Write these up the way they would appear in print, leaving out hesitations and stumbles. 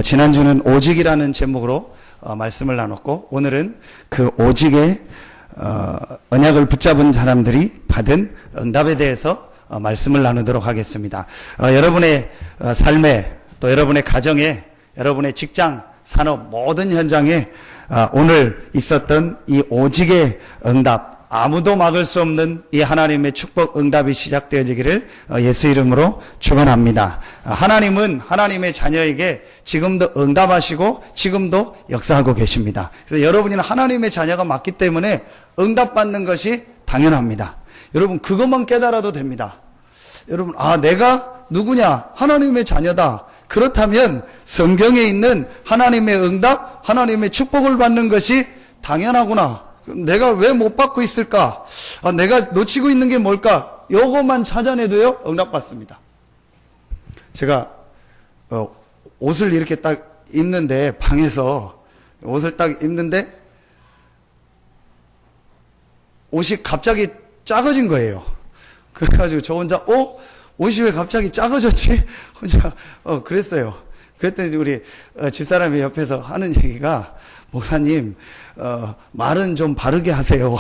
지난주는 오직이라는 제목으로 말씀을 나눴고, 오늘은 그 오직의 언약을 붙잡은 사람들이 받은 응답에 대해서 말씀을 나누도록 하겠습니다. 여러분의 삶에, 또 여러분의 가정에, 여러분의 직장, 산업 모든 현장에 오늘 있었던 이 오직의 응답, 아무도 막을 수 없는 이 하나님의 축복 응답이 시작되어지기를 예수 이름으로 축원합니다. 하나님은 하나님의 자녀에게 지금도 응답하시고 지금도 역사하고 계십니다. 그래서 여러분이 하나님의 자녀가 맞기 때문에 응답받는 것이 당연합니다. 여러분 그것만 깨달아도 됩니다. 여러분 내가 누구냐? 하나님의 자녀다. 그렇다면 성경에 있는 하나님의 응답, 하나님의 축복을 받는 것이 당연하구나. 내가 왜 못 받고 있을까? 내가 놓치고 있는 게 뭘까? 요것만 찾아내도요, 응답받습니다. 제가 옷을 이렇게 딱 입는데, 방에서 옷을 딱 입는데 옷이 갑자기 작아진 거예요. 그래가지고 저 혼자 옷이 왜 갑자기 작아졌지? 혼자 그랬어요. 그랬더니 우리 집사람이 옆에서 하는 얘기가, 목사님 말은 좀 바르게 하세요.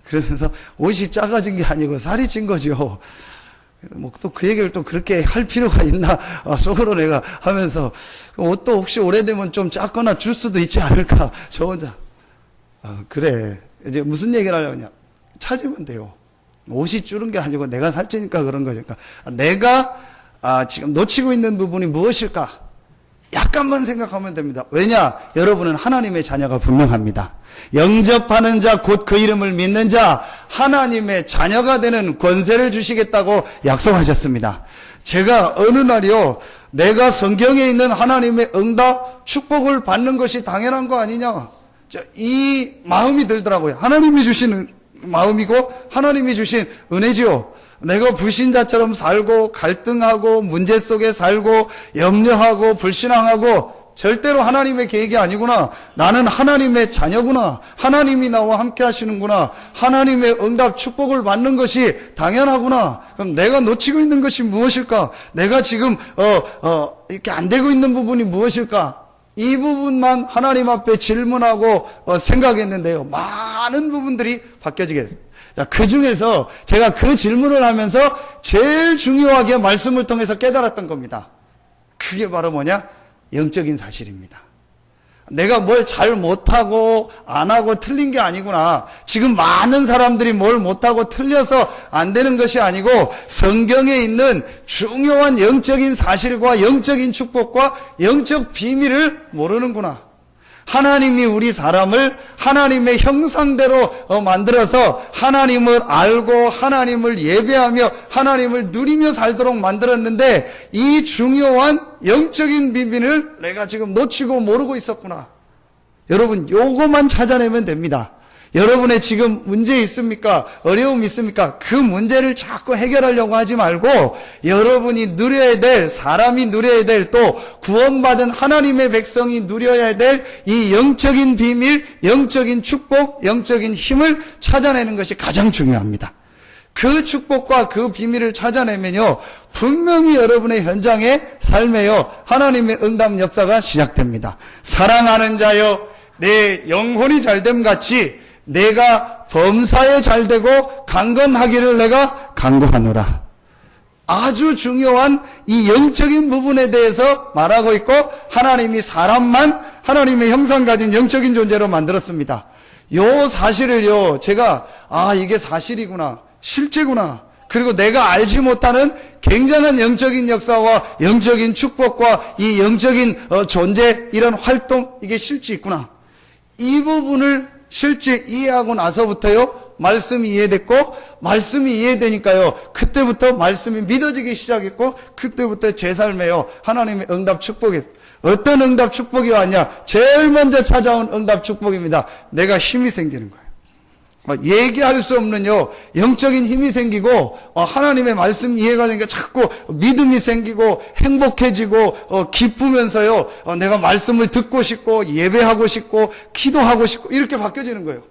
그러면서 옷이 작아진 게 아니고 살이 찐 거죠. 뭐 또 그 얘기를 또 그렇게 할 필요가 있나 속으로 내가 하면서, 옷도 혹시 오래되면 좀 작거나 줄 수도 있지 않을까. 저 혼자 그래, 이제 무슨 얘기를 하려냐, 찾으면 돼요. 옷이 줄은 게 아니고 내가 살찌니까 그런 거니까. 내가 지금 놓치고 있는 부분이 무엇일까? 약간만 생각하면 됩니다. 왜냐? 여러분은 하나님의 자녀가 분명합니다. 영접하는 자, 곧 그 이름을 믿는 자, 하나님의 자녀가 되는 권세를 주시겠다고 약속하셨습니다. 제가 어느 날이요, 내가 성경에 있는 하나님의 응답, 축복을 받는 것이 당연한 거 아니냐, 이 마음이 들더라고요. 하나님이 주신 마음이고 하나님이 주신 은혜지요. 내가 불신자처럼 살고 갈등하고 문제 속에 살고 염려하고 불신앙하고 절대로 하나님의 계획이 아니구나. 나는 하나님의 자녀구나. 하나님이 나와 함께 하시는구나. 하나님의 응답 축복을 받는 것이 당연하구나. 그럼 내가 놓치고 있는 것이 무엇일까? 내가 지금 이렇게 안 되고 있는 부분이 무엇일까? 이 부분만 하나님 앞에 질문하고 생각했는데요, 많은 부분들이 바뀌어지겠습니다. 자, 그 중에서 제가 그 질문을 하면서 제일 중요하게 말씀을 통해서 깨달았던 겁니다. 그게 바로 뭐냐? 영적인 사실입니다. 내가 뭘 잘 못하고 안 하고 틀린 게 아니구나. 지금 많은 사람들이 뭘 못하고 틀려서 안 되는 것이 아니고 성경에 있는 중요한 영적인 사실과 영적인 축복과 영적 비밀을 모르는구나. 하나님이 우리 사람을 하나님의 형상대로 만들어서 하나님을 알고 하나님을 예배하며 하나님을 누리며 살도록 만들었는데, 이 중요한 영적인 비밀을 내가 지금 놓치고 모르고 있었구나. 여러분, 요거만 찾아내면 됩니다. 여러분의 지금 문제 있습니까? 어려움 있습니까? 그 문제를 자꾸 해결하려고 하지 말고, 여러분이 누려야 될, 사람이 누려야 될, 또 구원받은 하나님의 백성이 누려야 될 이 영적인 비밀, 영적인 축복, 영적인 힘을 찾아내는 것이 가장 중요합니다. 그 축복과 그 비밀을 찾아내면요, 분명히 여러분의 현장의 삶에요, 하나님의 응답 역사가 시작됩니다. 사랑하는 자여, 내 영혼이 잘됨 같이 내가 범사에 잘되고 강건하기를 내가 간구하노라. 아주 중요한 이 영적인 부분에 대해서 말하고 있고, 하나님이 사람만 하나님의 형상 가진 영적인 존재로 만들었습니다. 요 사실을요, 제가 이게 사실이구나, 실제구나, 그리고 내가 알지 못하는 굉장한 영적인 역사와 영적인 축복과 이 영적인 존재, 이런 활동, 이게 실제 있구나, 이 부분을 실제 이해하고 나서부터요, 말씀이 이해됐고, 말씀이 이해되니까요, 그때부터 말씀이 믿어지기 시작했고, 그때부터 제 삶에요, 하나님의 응답 축복이, 어떤 응답 축복이 왔냐? 제일 먼저 찾아온 응답 축복입니다. 내가 힘이 생기는 거예요. 얘기할 수 없는요, 영적인 힘이 생기고, 하나님의 말씀 이해가 되니까 자꾸 믿음이 생기고, 행복해지고, 기쁘면서요, 내가 말씀을 듣고 싶고, 예배하고 싶고, 기도하고 싶고, 이렇게 바뀌어지는 거예요.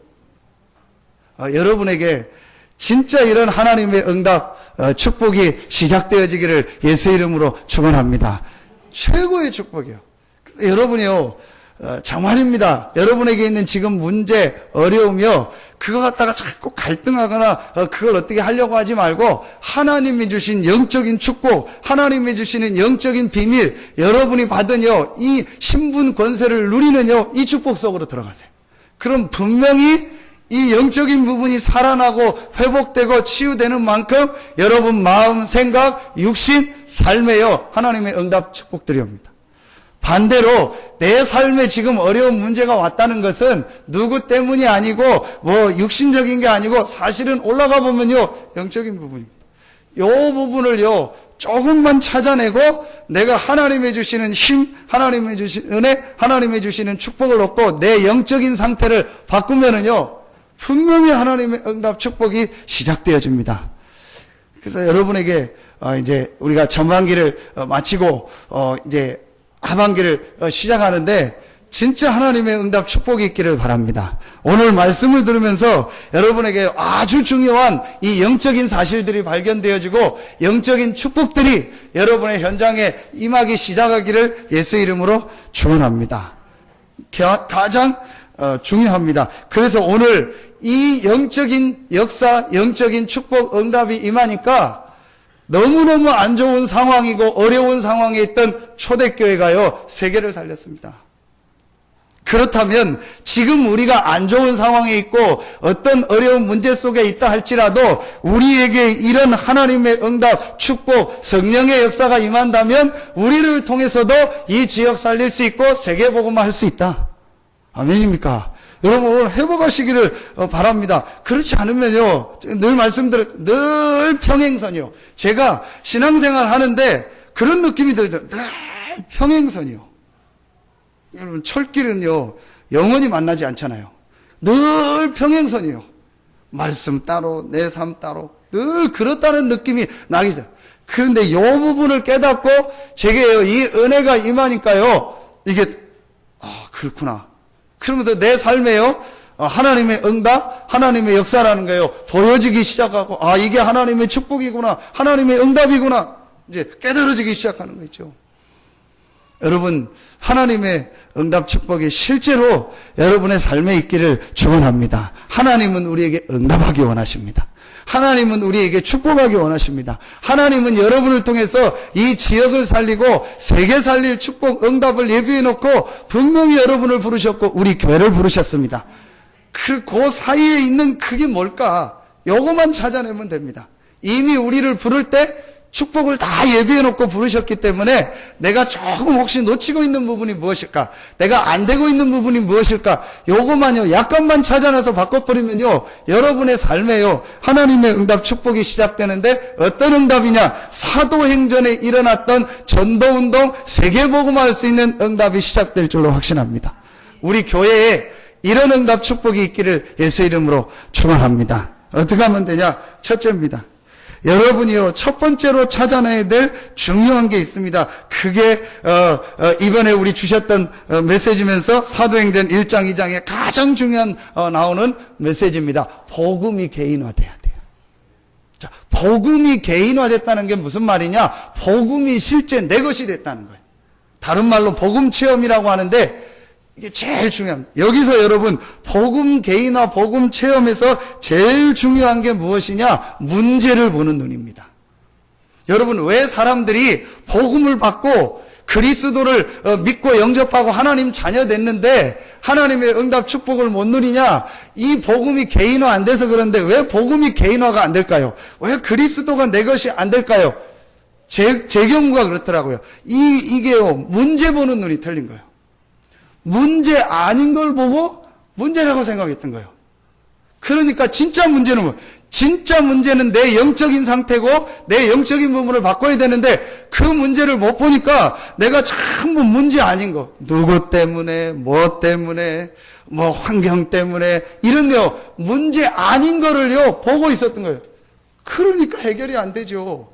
여러분에게 진짜 이런 하나님의 응답, 축복이 시작되어지기를 예수 이름으로 축원합니다. 최고의 축복이에요. 여러분이요, 정말입니다. 여러분에게 있는 지금 문제, 어려움이요, 그거 갖다가 자꾸 갈등하거나 그걸 어떻게 하려고 하지 말고 하나님이 주신 영적인 축복, 하나님이 주시는 영적인 비밀, 여러분이 받은요, 이 신분 권세를 누리는요, 이 축복 속으로 들어가세요. 그럼 분명히 이 영적인 부분이 살아나고 회복되고 치유되는 만큼 여러분 마음, 생각, 육신, 삶에요, 하나님의 응답 축복들이 옵니다. 반대로 내 삶에 지금 어려운 문제가 왔다는 것은 누구 때문이 아니고 뭐 육신적인 게 아니고 사실은 올라가 보면요, 영적인 부분입니다. 요 부분을요, 조금만 찾아내고 내가 하나님이 주시는 힘, 하나님이 주시는 은혜, 하나님이 주시는 축복을 얻고 내 영적인 상태를 바꾸면은요, 분명히 하나님의 응답 축복이 시작되어집니다. 그래서 여러분에게 이제 우리가 전반기를 마치고 이제 하반기를 시작하는데 진짜 하나님의 응답 축복이 있기를 바랍니다. 오늘 말씀을 들으면서 여러분에게 아주 중요한 이 영적인 사실들이 발견되어지고 영적인 축복들이 여러분의 현장에 임하기 시작하기를 예수 이름으로 축원합니다. 가장 중요합니다. 그래서 오늘 이 영적인 역사, 영적인 축복, 응답이 임하니까 너무너무 안 좋은 상황이고 어려운 상황에 있던 초대교회가요, 세계를 살렸습니다. 그렇다면 지금 우리가 안 좋은 상황에 있고 어떤 어려운 문제 속에 있다 할지라도 우리에게 이런 하나님의 응답, 축복, 성령의 역사가 임한다면 우리를 통해서도 이 지역 살릴 수 있고 세계복음화 할 수 있다. 아멘입니까? 여러분 오늘 회복하시기를 바랍니다. 그렇지 않으면요, 늘 말씀드려, 늘 평행선이요. 제가 신앙생활 하는데 그런 느낌이 들죠. 늘 평행선이요. 여러분 철길은요, 영원히 만나지 않잖아요. 늘 평행선이요. 말씀 따로, 내 삶 따로, 늘 그렇다는 느낌이 나기 시작. 그런데 이 부분을 깨닫고 제게요, 이 은혜가 임하니까요, 이게 그렇구나. 그러면서 내 삶에요, 하나님의 응답, 하나님의 역사라는 거예요, 보여지기 시작하고, 이게 하나님의 축복이구나, 하나님의 응답이구나, 이제 깨달아지기 시작하는 거 있죠. 여러분, 하나님의 응답 축복이 실제로 여러분의 삶에 있기를 축원합니다. 하나님은 우리에게 응답하기 원하십니다. 하나님은 우리에게 축복하기 원하십니다. 하나님은 여러분을 통해서 이 지역을 살리고 세계 살릴 축복, 응답을 예비해 놓고 분명히 여러분을 부르셨고 우리 교회를 부르셨습니다. 그 사이에 있는 그게 뭘까? 요거만 찾아내면 됩니다. 이미 우리를 부를 때 축복을 다 예비해 놓고 부르셨기 때문에 내가 조금 혹시 놓치고 있는 부분이 무엇일까? 내가 안 되고 있는 부분이 무엇일까? 요거만요, 약간만 찾아내서 바꿔버리면요, 여러분의 삶에요, 하나님의 응답 축복이 시작되는데 어떤 응답이냐? 사도행전에 일어났던 전도운동, 세계복음화할 수 있는 응답이 시작될 줄로 확신합니다. 우리 교회에 이런 응답 축복이 있기를 예수 이름으로 축원합니다. 어떻게 하면 되냐? 첫째입니다. 여러분이요, 첫 번째로 찾아내야 될 중요한 게 있습니다. 그게 이번에 우리 주셨던 메시지면서 사도행전 1장 2장에 가장 중요한 나오는 메시지입니다. 복음이 개인화돼야 돼요. 자, 복음이 개인화됐다는 게 무슨 말이냐? 복음이 실제 내 것이 됐다는 거예요. 다른 말로 복음 체험이라고 하는데 이게 제일 중요합니다. 여기서 여러분, 복음 개인화, 복음 체험에서 제일 중요한 게 무엇이냐? 문제를 보는 눈입니다. 여러분, 왜 사람들이 복음을 받고 그리스도를 믿고 영접하고 하나님 자녀 됐는데 하나님의 응답 축복을 못 누리냐? 이 복음이 개인화 안 돼서 그런데 왜 복음이 개인화가 안 될까요? 왜 그리스도가 내 것이 안 될까요? 제 경우가 그렇더라고요. 이게요, 문제 보는 눈이 틀린 거예요. 문제 아닌 걸 보고 문제라고 생각했던 거예요. 그러니까 진짜 문제는 뭐예요? 진짜 문제는 내 영적인 상태고 내 영적인 부분을 바꿔야 되는데 그 문제를 못 보니까 내가 전부 문제 아닌 거, 누구 때문에, 뭐 때문에, 뭐 환경 때문에 이런요, 문제 아닌 거를요 보고 있었던 거예요. 그러니까 해결이 안 되죠.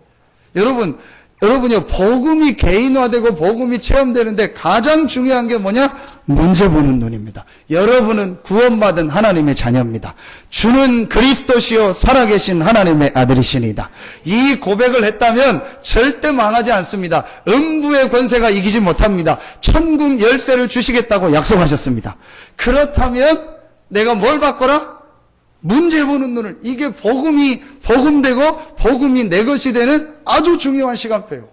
여러분요, 복음이 개인화되고 복음이 체험되는데 가장 중요한 게 뭐냐? 문제 보는 눈입니다. 여러분은 구원받은 하나님의 자녀입니다. 주는 그리스도시요 살아계신 하나님의 아들이시니다. 이 고백을 했다면 절대 망하지 않습니다. 음부의 권세가 이기지 못합니다. 천국 열쇠를 주시겠다고 약속하셨습니다. 그렇다면 내가 뭘 바꿔라? 문제 보는 눈을. 이게 복음되고 복음이 내 것이 되는 아주 중요한 시간표예요.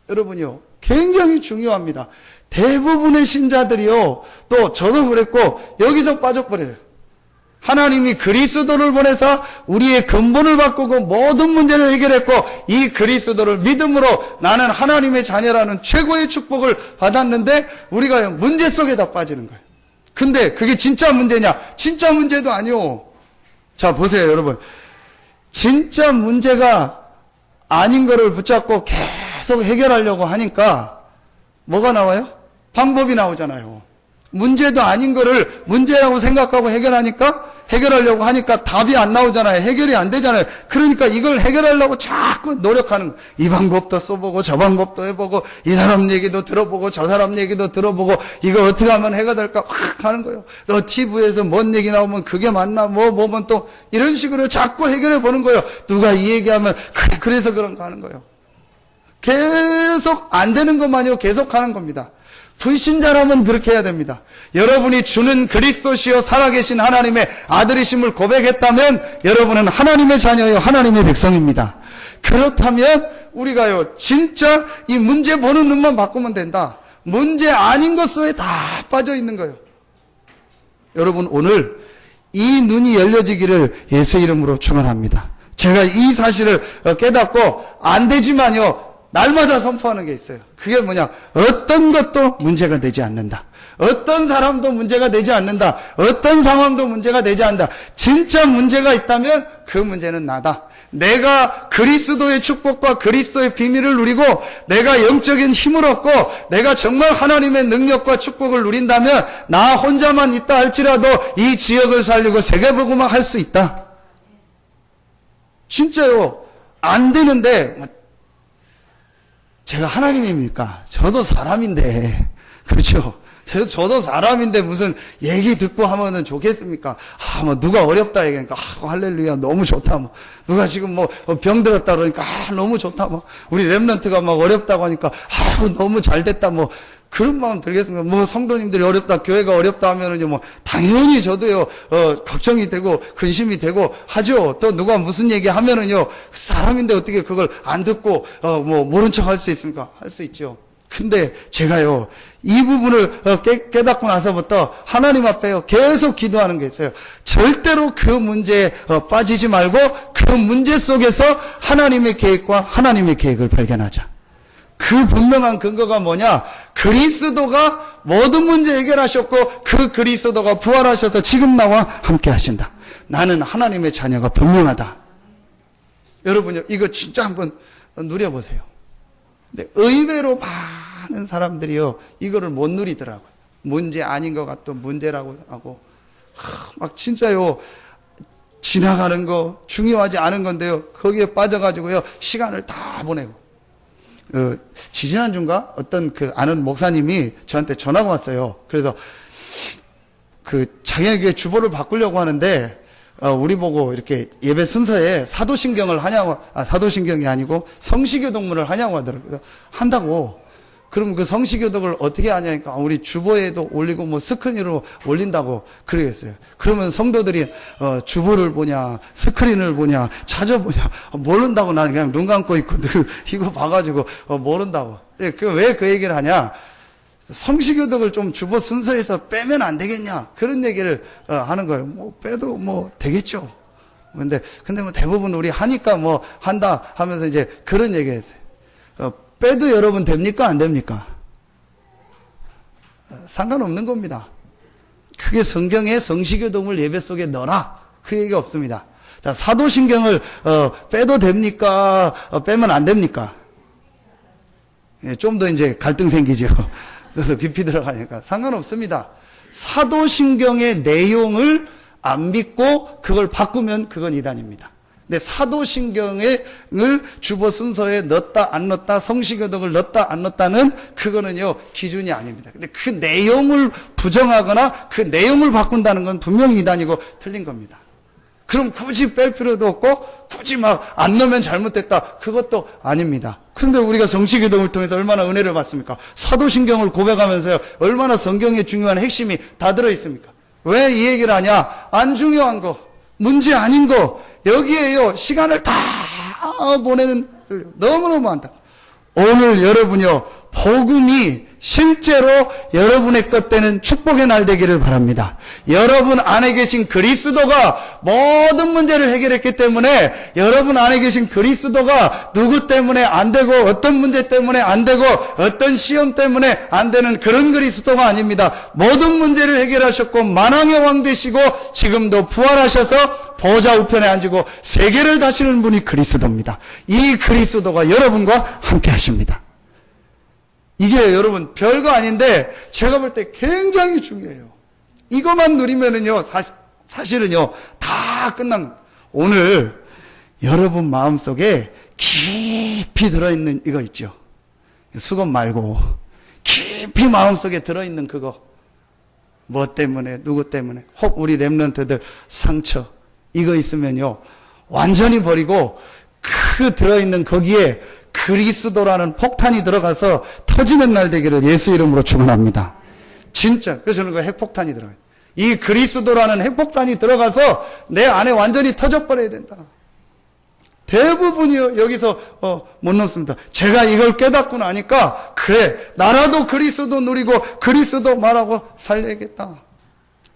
여러분요, 굉장히 중요합니다. 대부분의 신자들이요, 또 저도 그랬고 여기서 빠져버려요. 하나님이 그리스도를 보내서 우리의 근본을 바꾸고 모든 문제를 해결했고, 이 그리스도를 믿음으로 나는 하나님의 자녀라는 최고의 축복을 받았는데 우리가 문제 속에다 빠지는 거예요. 근데 그게 진짜 문제냐? 진짜 문제도 아니요. 자, 보세요, 여러분. 진짜 문제가 아닌 거를 붙잡고 계속 해결하려고 하니까 뭐가 나와요? 방법이 나오잖아요. 문제도 아닌 거를 문제라고 생각하고 해결하려고 하니까 답이 안 나오잖아요. 해결이 안 되잖아요. 그러니까 이걸 해결하려고 자꾸 노력하는 거예요. 이 방법도 써보고 저 방법도 해보고 이 사람 얘기도 들어보고 저 사람 얘기도 들어보고 이거 어떻게 하면 해가 될까 확 하는 거예요. 또 TV에서 뭔 얘기 나오면 그게 맞나 뭐면 또 이런 식으로 자꾸 해결해 보는 거예요. 누가 이 얘기하면 그래서 그런가 하는 거예요. 계속 안 되는 것만이요 계속 하는 겁니다. 불신자라면 그렇게 해야 됩니다. 여러분이 주는 그리스도시요 살아계신 하나님의 아들이심을 고백했다면 여러분은 하나님의 자녀요 하나님의 백성입니다. 그렇다면 우리가요 진짜 이 문제 보는 눈만 바꾸면 된다. 문제 아닌 것 속에 다 빠져 있는 거예요. 여러분 오늘 이 눈이 열려지기를 예수 이름으로 축원합니다. 제가 이 사실을 깨닫고 안 되지만요 날마다 선포하는 게 있어요. 그게 뭐냐? 어떤 것도 문제가 되지 않는다. 어떤 사람도 문제가 되지 않는다. 어떤 상황도 문제가 되지 않는다. 진짜 문제가 있다면 그 문제는 나다. 내가 그리스도의 축복과 그리스도의 비밀을 누리고 내가 영적인 힘을 얻고 내가 정말 하나님의 능력과 축복을 누린다면 나 혼자만 있다 할지라도 이 지역을 살리고 세계복음화 할 수 있다. 진짜요. 안 되는데 제가 하나님입니까? 저도 사람인데, 그렇죠? 저도 사람인데 무슨 얘기 듣고 하면은 좋겠습니까? 뭐 누가 어렵다 얘기하니까, 할렐루야, 너무 좋다, 뭐. 누가 지금 뭐 병 들었다 그러니까, 너무 좋다, 뭐. 우리 랩런트가 막 어렵다고 하니까, 너무 잘 됐다, 뭐. 그런 마음 들겠습니까? 뭐 성도님들이 어렵다, 교회가 어렵다 하면은요, 뭐 당연히 저도요, 걱정이 되고 근심이 되고 하죠. 또 누가 무슨 얘기 하면은요, 사람인데 어떻게 그걸 안 듣고 뭐 모른 척 할 수 있습니까? 할 수 있죠. 근데 제가요, 이 부분을 깨닫고 나서부터 하나님 앞에요, 계속 기도하는 게 있어요. 절대로 그 문제에 빠지지 말고 그 문제 속에서 하나님의 계획과 하나님의 계획을 발견하자. 그 분명한 근거가 뭐냐? 그리스도가 모든 문제 해결하셨고 그 그리스도가 부활하셔서 지금 나와 함께 하신다. 나는 하나님의 자녀가 분명하다. 여러분요, 이거 진짜 한번 누려보세요. 근데 의외로 많은 사람들이요, 이거를 못 누리더라고요. 문제 아닌 것 같던 문제라고 하고, 막 진짜요, 지나가는 거, 중요하지 않은 건데요, 거기에 빠져가지고요, 시간을 다 보내고. 지지난주인가? 어떤 아는 목사님이 저한테 전화가 왔어요. 그래서 자기에게 주보를 바꾸려고 하는데, 우리 보고 이렇게 예배 순서에 사도신경을 하냐고, 사도신경이 아니고 성시교독문을 하냐고 하더라고요. 그래서 한다고. 그럼 그 성시교독을 어떻게 하냐니까, 우리 주보에도 올리고 뭐 스크린으로 올린다고 그러겠어요. 그러면 성도들이 주보를 보냐, 스크린을 보냐, 찾아보냐, 모른다고. 나는 그냥 눈 감고 있고 늘 이거 봐가지고 모른다고. 왜 그 얘기를 하냐? 성시교독을 좀 주보 순서에서 빼면 안 되겠냐? 그런 얘기를 하는 거예요. 뭐 빼도 뭐 되겠죠. 근데 뭐 대부분 우리 하니까 뭐 한다 하면서 이제 그런 얘기 했어요. 빼도 여러분 됩니까? 안 됩니까? 상관없는 겁니다. 그게 성경에 성시교독을 예배 속에 넣어라. 그 얘기가 없습니다. 자, 사도신경을 빼도 됩니까? 빼면 안 됩니까? 예, 좀 더 이제 갈등 생기죠. 그래서 깊이 들어가니까 상관없습니다. 사도신경의 내용을 안 믿고 그걸 바꾸면 그건 이단입니다. 근데 사도신경을 주보 순서에 넣었다 안 넣었다, 성시교독을 넣었다 안 넣었다는 그거는요 기준이 아닙니다. 근데 그 내용을 부정하거나 그 내용을 바꾼다는 건 분명히 이단이고 틀린 겁니다. 그럼 굳이 뺄 필요도 없고 굳이 막 안 넣으면 잘못됐다, 그것도 아닙니다. 그런데 우리가 성시교독을 통해서 얼마나 은혜를 받습니까? 사도신경을 고백하면서요 얼마나 성경의 중요한 핵심이 다 들어있습니까? 왜 이 얘기를 하냐? 안 중요한 거, 문제 아닌 거, 여기에요 시간을 다 보내는 너무너무 많다. 오늘 여러분요 복음이 실제로 여러분의 것 되는 축복의 날 되기를 바랍니다. 여러분 안에 계신 그리스도가 모든 문제를 해결했기 때문에 여러분 안에 계신 그리스도가 누구 때문에 안 되고 어떤 문제 때문에 안 되고 어떤 시험 때문에 안 되는 그런 그리스도가 아닙니다. 모든 문제를 해결하셨고 만왕의 왕 되시고 지금도 부활하셔서 보좌 우편에 앉으고 세계를 다스리는 분이 그리스도입니다. 이 그리스도가 여러분과 함께 하십니다. 이게 여러분 별거 아닌데 제가 볼 때 굉장히 중요해요. 이것만 누리면은요 사실은요 다 끝난. 오늘 여러분 마음속에 깊이 들어있는 이거 있죠. 수건 말고 깊이 마음속에 들어있는 그거, 뭐 때문에 누구 때문에 혹 우리 렘넌트들 상처, 이거 있으면요 완전히 버리고 그 들어있는 거기에 그리스도라는 폭탄이 들어가서 터지는 날 되기를 예수 이름으로 축원합니다. 진짜. 그래서 저는 그 핵폭탄이 들어가요. 이 그리스도라는 핵폭탄이 들어가서 내 안에 완전히 터져버려야 된다. 대부분이요 여기서 못 넘습니다. 제가 이걸 깨닫고 나니까 그래 나라도 그리스도 누리고 그리스도 말하고 살려야겠다.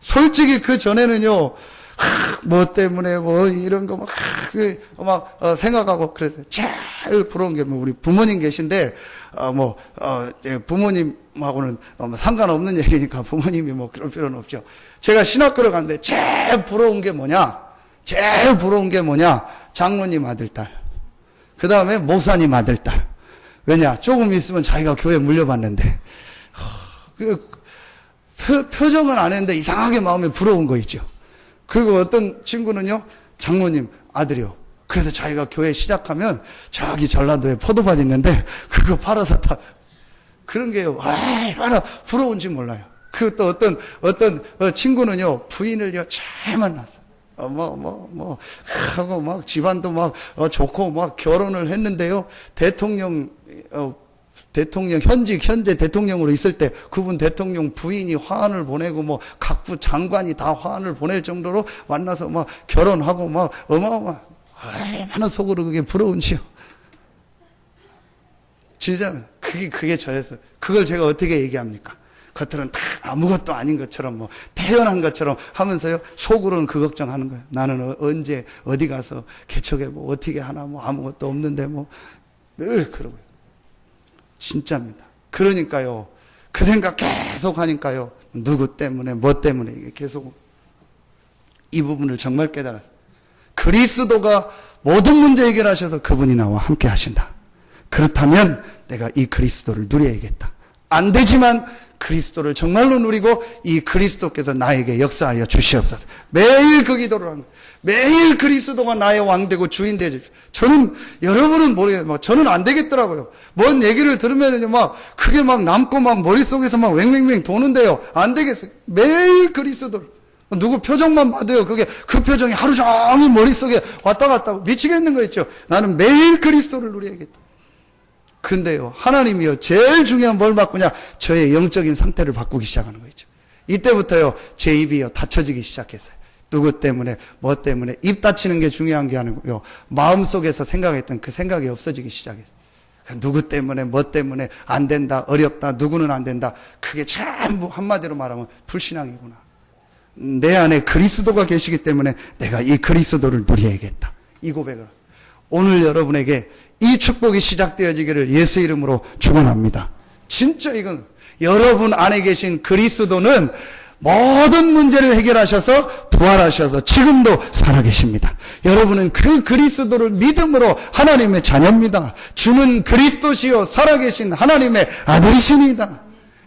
솔직히 그 전에는요 뭐 때문에 뭐 이런 거 막 생각하고 그래서 제일 부러운 게 뭐 우리 부모님 계신데 부모님하고는 상관없는 얘기니까 부모님이 뭐 그럴 필요는 없죠. 제가 신학교를 갔는데 제일 부러운 게 뭐냐? 장로님 아들딸. 그 다음에 목사님 아들딸. 왜냐? 조금 있으면 자기가 교회 물려받는데 표정은 안 했는데 이상하게 마음에 부러운 거 있죠. 그리고 어떤 친구는요 장로님 아들이요. 그래서 자기가 교회 시작하면 저기 전라도에 포도밭 있는데 그거 팔아서 다 그런 게요 얼마나 부러운지 몰라요. 그리고 또 어떤 친구는요 부인을요 잘 만났어. 하고 막 집안도 막 좋고 막 결혼을 했는데요 현재 대통령으로 있을 때 그분 대통령 부인이 화환을 보내고 뭐 각부 장관이 다 화환을 보낼 정도로 만나서 막 결혼하고 막 얼마나 속으로 그게 부러운지요. 진짜 그게 저였어요. 그걸 제가 어떻게 얘기합니까? 겉으로는 다 아무것도 아닌 것처럼 뭐 태어난 것처럼 하면서요 속으로는 그 걱정하는 거예요. 나는 언제 어디 가서 개척해 뭐 어떻게 하나 뭐 아무것도 없는데 뭐 늘 그러고요. 진짜입니다. 그러니까요 그 생각 계속 하니까요 누구 때문에 뭐 때문에 이게 계속 이 부분을 정말 깨달았어요. 그리스도가 모든 문제 해결하셔서 그분이 나와 함께 하신다. 그렇다면 내가 이 그리스도를 누려야겠다. 안 되지만 그리스도를 정말로 누리고 이 그리스도께서 나에게 역사하여 주시옵소서. 매일 그 기도를 하는 거예요. 매일 그리스도가 나의 왕 되고 주인 되어 주십시오. 저는 여러분은 모르겠어요. 저는 안 되겠더라고요. 뭔 얘기를 들으면요 막 그게 막 남고 막 머릿속에서 막 왱왱왱 도는데요. 안 되겠어요. 매일 그리스도를. 누구 표정만 봐도요 그게 그 표정이 하루 종일 머릿속에 왔다 갔다 하고 미치겠는 거 있죠. 나는 매일 그리스도를 누려야겠다. 근데요 하나님이요 제일 중요한 뭘 바꾸냐? 저의 영적인 상태를 바꾸기 시작하는 거죠. 이때부터요 제 입이요 닫혀지기 시작했어요. 누구 때문에 뭐 때문에 입 닫히는 게 중요한 게 아니고요 마음속에서 생각했던 그 생각이 없어지기 시작했어요. 누구 때문에 뭐 때문에 안 된다 어렵다 누구는 안 된다 그게 전부 한마디로 말하면 불신앙이구나. 내 안에 그리스도가 계시기 때문에 내가 이 그리스도를 누려야겠다. 이 고백을 오늘 여러분에게 이 축복이 시작되어지기를 예수 이름으로 축원합니다. 진짜 이건 여러분 안에 계신 그리스도는 모든 문제를 해결하셔서 부활하셔서 지금도 살아계십니다. 여러분은 그 그리스도를 믿음으로 하나님의 자녀입니다. 주는 그리스도시요 살아계신 하나님의 아들이시니다.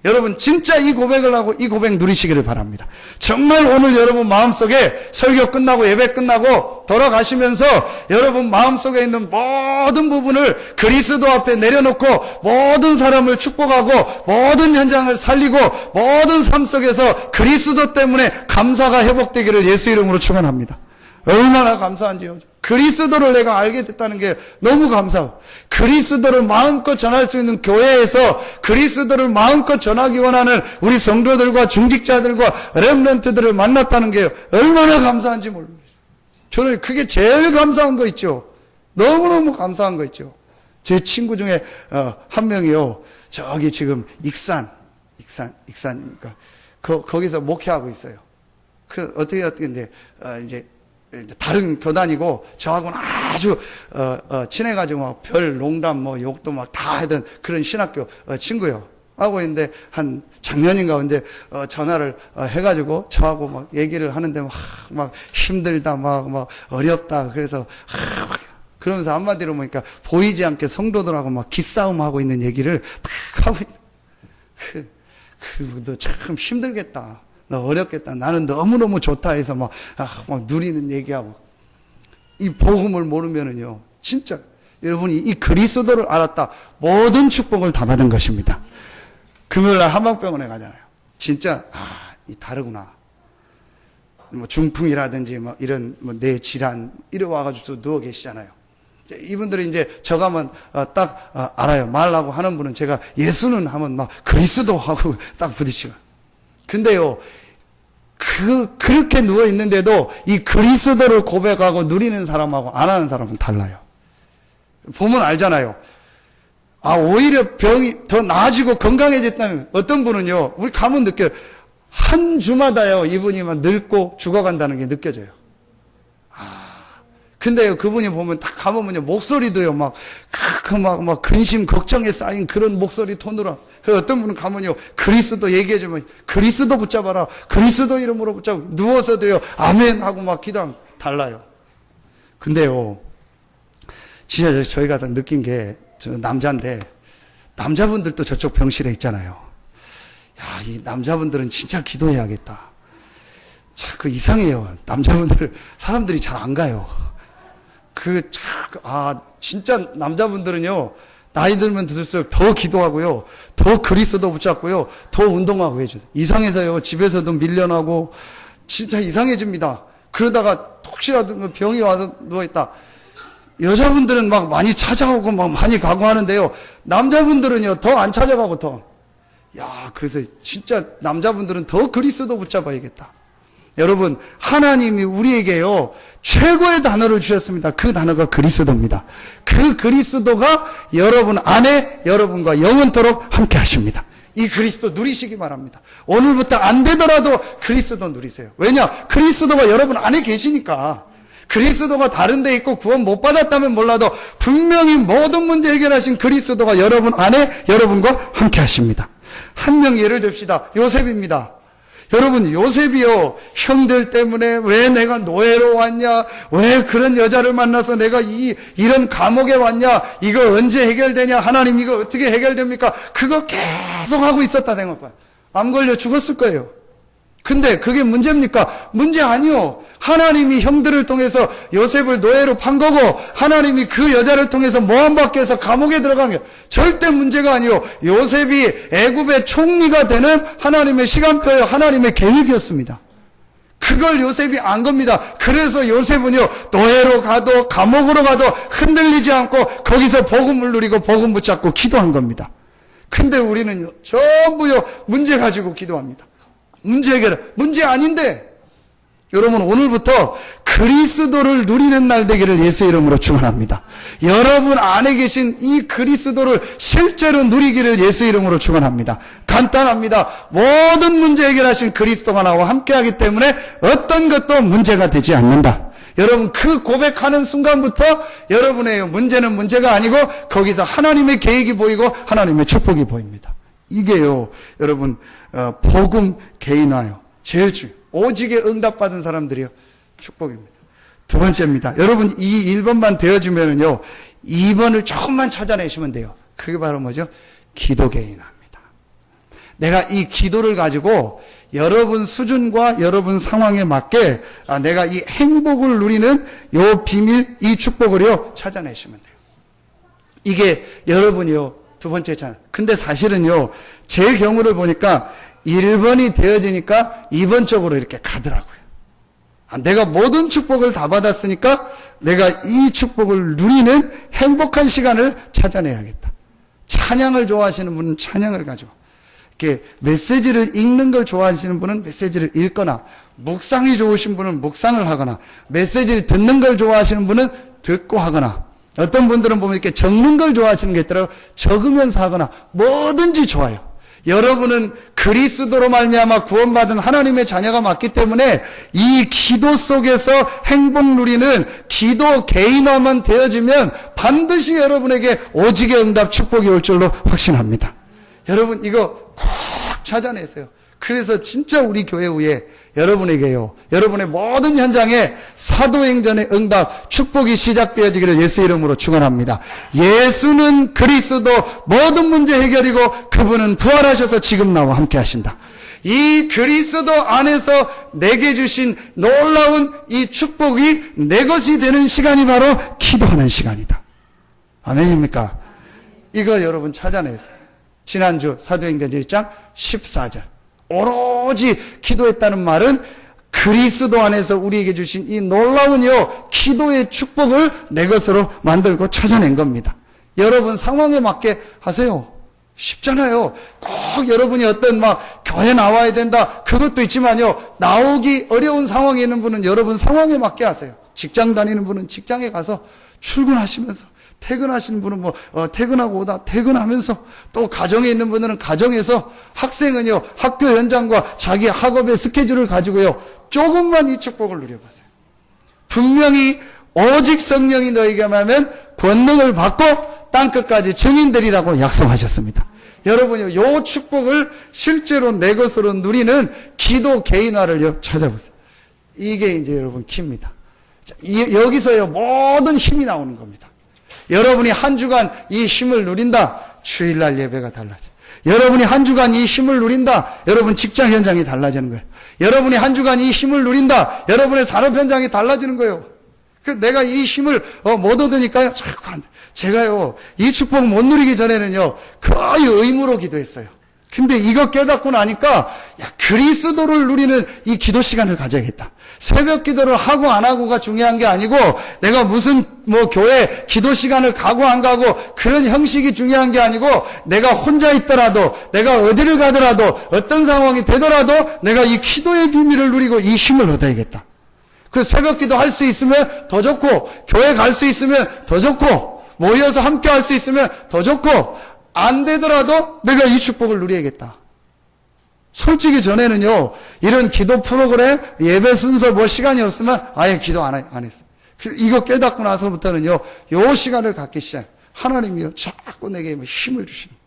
여러분 진짜 이 고백을 하고 이 고백 누리시기를 바랍니다. 정말 오늘 여러분 마음속에 설교 끝나고 예배 끝나고 돌아가시면서 여러분 마음속에 있는 모든 부분을 그리스도 앞에 내려놓고 모든 사람을 축복하고 모든 현장을 살리고 모든 삶 속에서 그리스도 때문에 감사가 회복되기를 예수 이름으로 축원합니다. 얼마나 감사한지요. 그리스도를 내가 알게 됐다는 게 너무 감사하고, 그리스도를 마음껏 전할 수 있는 교회에서 그리스도를 마음껏 전하기 원하는 우리 성도들과 중직자들과 렘넌트들을 만났다는 게 얼마나 감사한지 모릅니다. 저는 그게 제일 감사한 거 있죠. 너무너무 감사한 거 있죠. 제 친구 중에 한 명이요, 저기 지금 익산입니까? 거기서 목회하고 있어요. 어떻게 이제 다른 교단이고 저하고는 아주 친해가지고 막 별 농담 뭐 욕도 막 다 하던 그런 신학교 친구요. 하고 있는데 한 작년인가 근데 전화를 해가지고 저하고 막 얘기를 하는데 막 힘들다 막 어렵다 그래서 그러면서 한마디로 보니까 보이지 않게 성도들하고 막 기싸움 하고 있는 얘기를 딱 하고 너 참 힘들겠다. 너 어렵겠다. 나는 너무너무 좋다 해서 막 누리는 얘기하고. 이 복음을 모르면은요, 진짜 여러분이 이 그리스도를 알았다. 모든 축복을 다 받은 것입니다. 금요일날 한방병원에 가잖아요. 진짜, 이 다르구나. 뭐 중풍이라든지 뭐 이런 뇌 질환, 이래 와가지고 누워 계시잖아요. 이분들이 이제 저 가면 딱 알아요. 말하고 하는 분은 제가 예수는 하면 막 그리스도 하고 딱 부딪히고. 근데요, 그렇게 누워 있는데도 이 그리스도를 고백하고 누리는 사람하고 안 하는 사람은 달라요. 보면 알잖아요. 오히려 병이 더 나아지고 건강해졌다는, 어떤 분은요, 우리 가면 느껴요. 한 주마다요, 이분이 막 늙고 죽어간다는 게 느껴져요. 근데요, 그분이 보면 딱 가보면요, 목소리도요, 막 근심, 걱정에 쌓인 그런 목소리 톤으로. 어떤 분은 가면요, 그리스도 얘기해주면, 그리스도 붙잡아라. 그리스도 이름으로 붙잡아. 누워서도요, 아멘 하고 막 기도하면 달라요. 근데요, 진짜 저희가 느낀 게, 저 남자인데, 남자분들도 저쪽 병실에 있잖아요. 야, 이 남자분들은 진짜 기도해야겠다. 참, 이상해요. 남자분들, 사람들이 잘 안 가요. 진짜 남자분들은요, 나이 들면 들수록 더 기도하고요, 더 그리스도 붙잡고요, 더 운동하고 해줘요. 이상해서요, 집에서도 밀려나고, 진짜 이상해집니다. 그러다가 혹시라도 병이 와서 누워있다. 여자분들은 막 많이 찾아오고 막 많이 가고 하는데요, 남자분들은요, 더 안 찾아가고 더. 그래서 진짜 남자분들은 더 그리스도 붙잡아야겠다. 여러분, 하나님이 우리에게요, 최고의 단어를 주셨습니다. 그 단어가 그리스도입니다. 그 그리스도가 여러분 안에 여러분과 영원토록 함께 하십니다. 이 그리스도 누리시기 바랍니다. 오늘부터 안 되더라도 그리스도 누리세요. 왜냐? 그리스도가 여러분 안에 계시니까. 그리스도가 다른 데 있고 구원 못 받았다면 몰라도 분명히 모든 문제 해결하신 그리스도가 여러분 안에 여러분과 함께 하십니다. 한 명 예를 듭시다. 요셉입니다. 여러분, 요셉이요, 형들 때문에 왜 내가 노예로 왔냐, 왜 그런 여자를 만나서 내가 이런 감옥에 왔냐, 이거 언제 해결되냐, 하나님 이거 어떻게 해결됩니까? 그거 계속 하고 있었다 생각해요. 암 걸려 죽었을 거예요. 근데 그게 문제입니까? 문제 아니요. 하나님이 형들을 통해서 요셉을 노예로 판 거고, 하나님이 그 여자를 통해서 모함받게 해서 감옥에 들어간 게 절대 문제가 아니요. 요셉이 애굽의 총리가 되는 하나님의 시간표예요. 하나님의 계획이었습니다. 그걸 요셉이 안 겁니다. 그래서 요셉은요, 노예로 가도 감옥으로 가도 흔들리지 않고 거기서 복음을 누리고 복음 붙잡고 기도한 겁니다. 근데 우리는요, 전부요, 문제 가지고 기도합니다. 문제 해결, 문제 아닌데. 여러분, 오늘부터 그리스도를 누리는 날 되기를 예수 이름으로 축원합니다. 여러분 안에 계신 이 그리스도를 실제로 누리기를 예수 이름으로 축원합니다. 간단합니다. 모든 문제 해결하신 그리스도가 나와 함께하기 때문에 어떤 것도 문제가 되지 않는다. 여러분, 그 고백하는 순간부터 여러분의 문제는 문제가 아니고 거기서 하나님의 계획이 보이고 하나님의 축복이 보입니다. 이게요, 여러분, 복음 개인화요, 제일 중요해요. 오직에 응답받은 사람들이요, 축복입니다. 두 번째입니다. 여러분, 이 1번만 되어주면은요, 2번을 조금만 찾아내시면 돼요. 그게 바로 뭐죠? 기도 개인화입니다. 내가 이 기도를 가지고 여러분 수준과 여러분 상황에 맞게 내가 이 행복을 누리는 요 비밀, 이 축복을요 찾아내시면 돼요. 이게 여러분이요 두 번째 찬. 근데 사실은요 제 경우를 보니까 1번이 되어지니까 2번 쪽으로 이렇게 가더라고요. 내가 모든 축복을 다 받았으니까 내가 이 축복을 누리는 행복한 시간을 찾아내야겠다. 찬양을 좋아하시는 분은 찬양을 가지고, 이렇게 메시지를 읽는 걸 좋아하시는 분은 메시지를 읽거나, 묵상이 좋으신 분은 묵상을 하거나, 메시지를 듣는 걸 좋아하시는 분은 듣고 하거나, 어떤 분들은 보면 이렇게 적는 걸 좋아하시는 게 있더라고요. 적으면서 하거나, 뭐든지 좋아요. 여러분은 그리스도로 말미암아 구원받은 하나님의 자녀가 맞기 때문에 이 기도 속에서 행복 누리는 기도 개인화만 되어지면 반드시 여러분에게 오직의 응답 축복이 올 줄로 확신합니다. 여러분 이거 꼭 찾아내세요. 그래서 진짜 우리 교회 후에 여러분에게요, 여러분의 모든 현장에 사도행전의 응답 축복이 시작되어지기를 예수 이름으로 축원합니다. 예수는 그리스도 모든 문제 해결이고 그분은 부활하셔서 지금 나와 함께 하신다. 이 그리스도 안에서 내게 주신 놀라운 이 축복이 내 것이 되는 시간이 바로 기도하는 시간이다. 아멘입니까? 이거 여러분 찾아내세요. 지난주 사도행전 1장 14절. 오로지 기도했다는 말은 그리스도 안에서 우리에게 주신 이 놀라운요 기도의 축복을 내 것으로 만들고 찾아낸 겁니다. 여러분 상황에 맞게 하세요. 쉽잖아요. 꼭 여러분이 어떤 교회 나와야 된다 그것도 있지만요, 나오기 어려운 상황에 있는 분은 여러분 상황에 맞게 하세요. 직장 다니는 분은 직장에 가서 출근하시면서, 퇴근하시는 분은 퇴근하고 오다 퇴근하면서, 또 가정에 있는 분들은 가정에서, 학생은요 학교 현장과 자기 학업의 스케줄을 가지고요 조금만 이 축복을 누려보세요. 분명히 오직 성령이 너희에게 하면 권능을 받고 땅끝까지 증인들이라고 약속하셨습니다. 여러분요 요 축복을 실제로 내 것으로 누리는 기도 개인화를 찾아보세요. 이게 이제 여러분 키입니다. 자, 여기서요 모든 힘이 나오는 겁니다. 여러분이 한 주간 이 힘을 누린다, 주일날 예배가 달라져. 여러분이 한 주간 이 힘을 누린다, 여러분 직장 현장이 달라지는 거예요. 여러분이 한 주간 이 힘을 누린다, 여러분의 산업 현장이 달라지는 거예요. 내가 이 힘을 못 얻으니까요 자꾸 안 돼. 제가요 이 축복 못 누리기 전에는요 거의 의무로 기도했어요. 근데 이거 깨닫고 나니까 그리스도를 누리는 이 기도 시간을 가져야겠다. 새벽 기도를 하고 안 하고가 중요한 게 아니고, 내가 무슨 교회 기도 시간을 가고 안 가고 그런 형식이 중요한 게 아니고, 내가 혼자 있더라도, 내가 어디를 가더라도, 어떤 상황이 되더라도 내가 이 기도의 비밀을 누리고 이 힘을 얻어야겠다. 그 새벽 기도 할 수 있으면 더 좋고, 교회 갈 수 있으면 더 좋고, 모여서 함께 할 수 있으면 더 좋고, 안 되더라도 내가 이 축복을 누려야겠다. 솔직히 전에는요 이런 기도 프로그램, 예배 순서 시간이 없으면 아예 기도 안 했어요. 이거 깨닫고 나서부터는요 요 시간을 갖기 시작. 하나님이요 자꾸 내게 힘을 주십니다.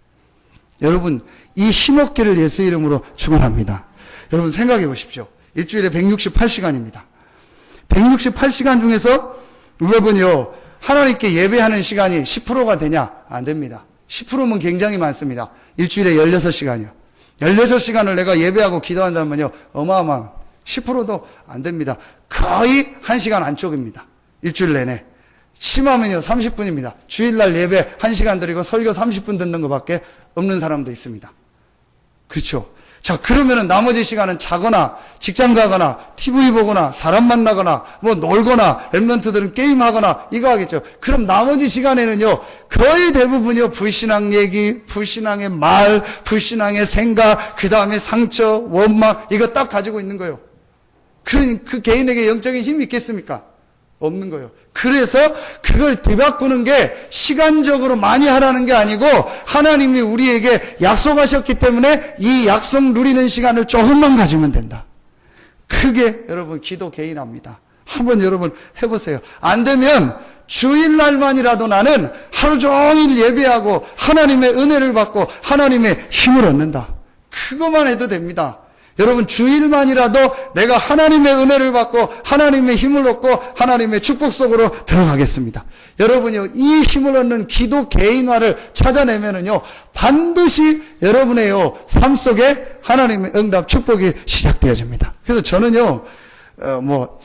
여러분 이 힘 얻기를 예수 이름으로 축원합니다. 여러분 생각해 보십시오. 일주일에 168시간입니다. 168시간 중에서 여러분요 하나님께 예배하는 시간이 10%가 되냐? 안 됩니다. 10%면 굉장히 많습니다. 일주일에 16시간이요. 16시간을 내가 예배하고 기도한다면요 어마어마한 10%도 안 됩니다. 거의 1시간 안쪽입니다. 일주일 내내. 심하면요 30분입니다. 주일날 예배 1시간 드리고 설교 30분 듣는 것밖에 없는 사람도 있습니다. 그렇죠? 자, 그러면은 나머지 시간은 자거나 직장 가거나 TV 보거나 사람 만나거나 놀거나, 랩런트들은 게임하거나 이거 하겠죠. 그럼 나머지 시간에는요 거의 대부분이요 불신앙 얘기, 불신앙의 말, 불신앙의 생각, 그 다음에 상처, 원망 이거 딱 가지고 있는 거예요. 그러니 그 개인에게 영적인 힘이 있겠습니까? 없는 거예요. 그래서 그걸 뒤바꾸는 게 시간적으로 많이 하라는 게 아니고, 하나님이 우리에게 약속하셨기 때문에 이 약속 누리는 시간을 조금만 가지면 된다. 크게 여러분 기도 개인합니다. 한번 여러분 해보세요. 안 되면 주일날만이라도 나는 하루 종일 예배하고 하나님의 은혜를 받고 하나님의 힘을 얻는다. 그것만 해도 됩니다. 여러분 주일만이라도 내가 하나님의 은혜를 받고 하나님의 힘을 얻고 하나님의 축복 속으로 들어가겠습니다. 여러분요, 이 힘을 얻는 기도 개인화를 찾아내면은요, 반드시 여러분의요 삶 속에 하나님의 응답 축복이 시작되어집니다. 그래서 저는요,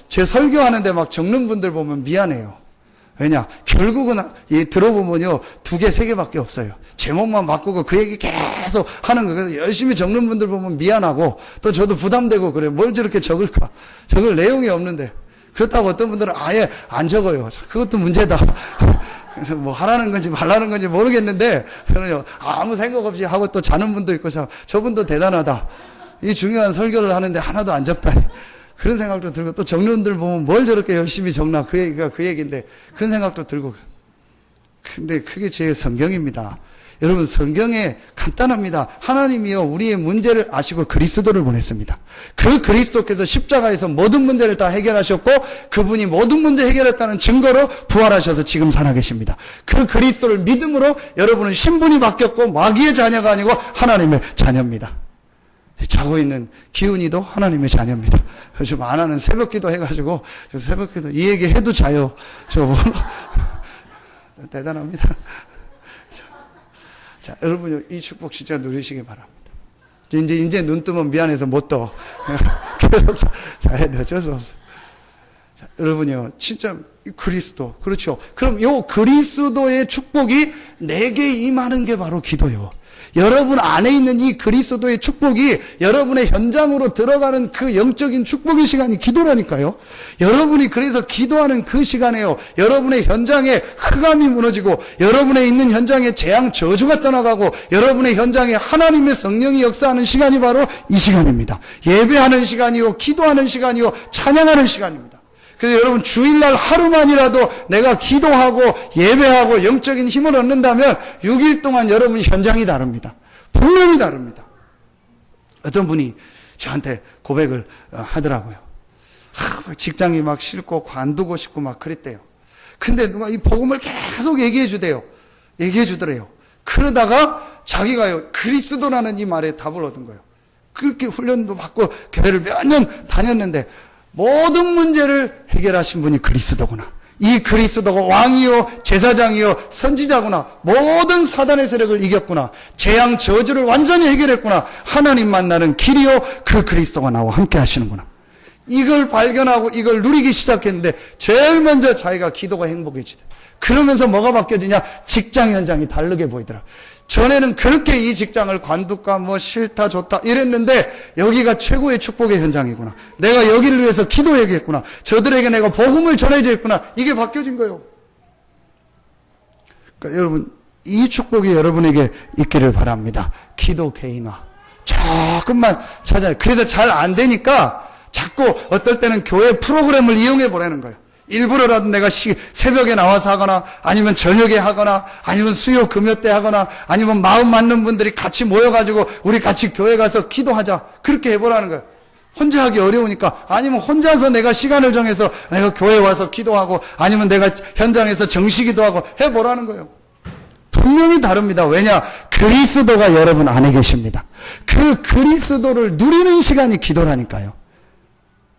제 설교하는데 막 적는 분들 보면 미안해요. 왜냐? 결국은 들어보면요, 2개, 3개밖에 없어요. 제목만 바꾸고 그 얘기 계속 하는 거예요. 그래서 열심히 적는 분들 보면 미안하고, 또 저도 부담되고 그래요. 뭘 저렇게 적을까? 적을 내용이 없는데. 그렇다고 어떤 분들은 아예 안 적어요. 그것도 문제다. 그래서 뭐 하라는 건지 말라는 건지 모르겠는데, 저는요, 아무 생각 없이 하고 또 자는 분도 있고, 저분도 대단하다. 이 중요한 설교를 하는데 하나도 안 적다. 그런 생각도 들고, 또 적는 분들 보면 뭘 저렇게 열심히 적나, 그 얘기가 그 얘기인데, 그런 생각도 들고. 근데 그게 제 성경입니다. 여러분, 성경에 간단합니다. 하나님이요, 우리의 문제를 아시고 그리스도를 보냈습니다. 그 그리스도께서 십자가에서 모든 문제를 다 해결하셨고, 그분이 모든 문제 해결했다는 증거로 부활하셔서 지금 살아계십니다. 그 그리스도를 믿음으로 여러분은 신분이 바뀌었고, 마귀의 자녀가 아니고 하나님의 자녀입니다. 자고 있는 기훈이도 하나님의 자녀입니다. 좀 안 하는 새벽 기도 해가지고, 새벽 기도, 이 얘기 해도 자요. 대단합니다. 자, 여러분, 이 축복 진짜 누리시기 바랍니다. 이제 눈 뜨면 미안해서 못 떠. 계속 자야 돼. 어쩔 수 없어요. 자, 여러분요, 진짜 그리스도. 그렇죠. 그럼 요 그리스도의 축복이 내게 임하는 게 바로 기도요. 여러분 안에 있는 이 그리스도의 축복이 여러분의 현장으로 들어가는 그 영적인 축복의 시간이 기도라니까요. 여러분이 그래서 기도하는 그 시간에요, 여러분의 현장에 흑암이 무너지고, 여러분의 있는 현장에 재앙 저주가 떠나가고, 여러분의 현장에 하나님의 성령이 역사하는 시간이 바로 이 시간입니다. 예배하는 시간이요, 기도하는 시간이요, 찬양하는 시간입니다. 그래서 여러분 주일날 하루만이라도 내가 기도하고 예배하고 영적인 힘을 얻는다면 6일 동안 여러분 현장이 다릅니다. 분명히 다릅니다. 어떤 분이 저한테 고백을 하더라고요. 직장이 막 싫고 관두고 싶고 막 그랬대요. 근데 누가 이 복음을 계속 얘기해 주더래요. 그러다가 자기가요, 그리스도라는 이 말에 답을 얻은 거예요. 그렇게 훈련도 받고 교회를 몇 년 다녔는데 모든 문제를 해결하신 분이 그리스도구나. 이 그리스도가 왕이요, 제사장이요, 선지자구나. 모든 사단의 세력을 이겼구나. 재앙 저주를 완전히 해결했구나. 하나님 만나는 길이요, 그 그리스도가 나와 함께 하시는구나. 이걸 발견하고 이걸 누리기 시작했는데 제일 먼저 자기가 기도가 행복해지대. 그러면서 뭐가 바뀌어지냐? 직장 현장이 다르게 보이더라. 전에는 그렇게 이 직장을 관둘까 뭐 싫다 좋다 이랬는데 여기가 최고의 축복의 현장이구나. 내가 여기를 위해서 기도해야겠구나. 저들에게 내가 복음을 전해야겠구나. 이게 바뀌어진 거예요. 그러니까 여러분, 이 축복이 여러분에게 있기를 바랍니다. 기도 개인화. 조금만 찾아요. 그래서 잘 안 되니까 자꾸 어떨 때는 교회 프로그램을 이용해 보라는 거예요. 일부러라도 내가 새벽에 나와서 하거나, 아니면 저녁에 하거나, 아니면 수요 금요 때 하거나, 아니면 마음 맞는 분들이 같이 모여가지고 우리 같이 교회 가서 기도하자. 그렇게 해보라는 거예요. 혼자 하기 어려우니까. 아니면 혼자서 내가 시간을 정해서 내가 교회 와서 기도하고, 아니면 내가 현장에서 정시기도 하고 해보라는 거예요. 분명히 다릅니다. 왜냐? 그리스도가 여러분 안에 계십니다. 그 그리스도를 누리는 시간이 기도라니까요.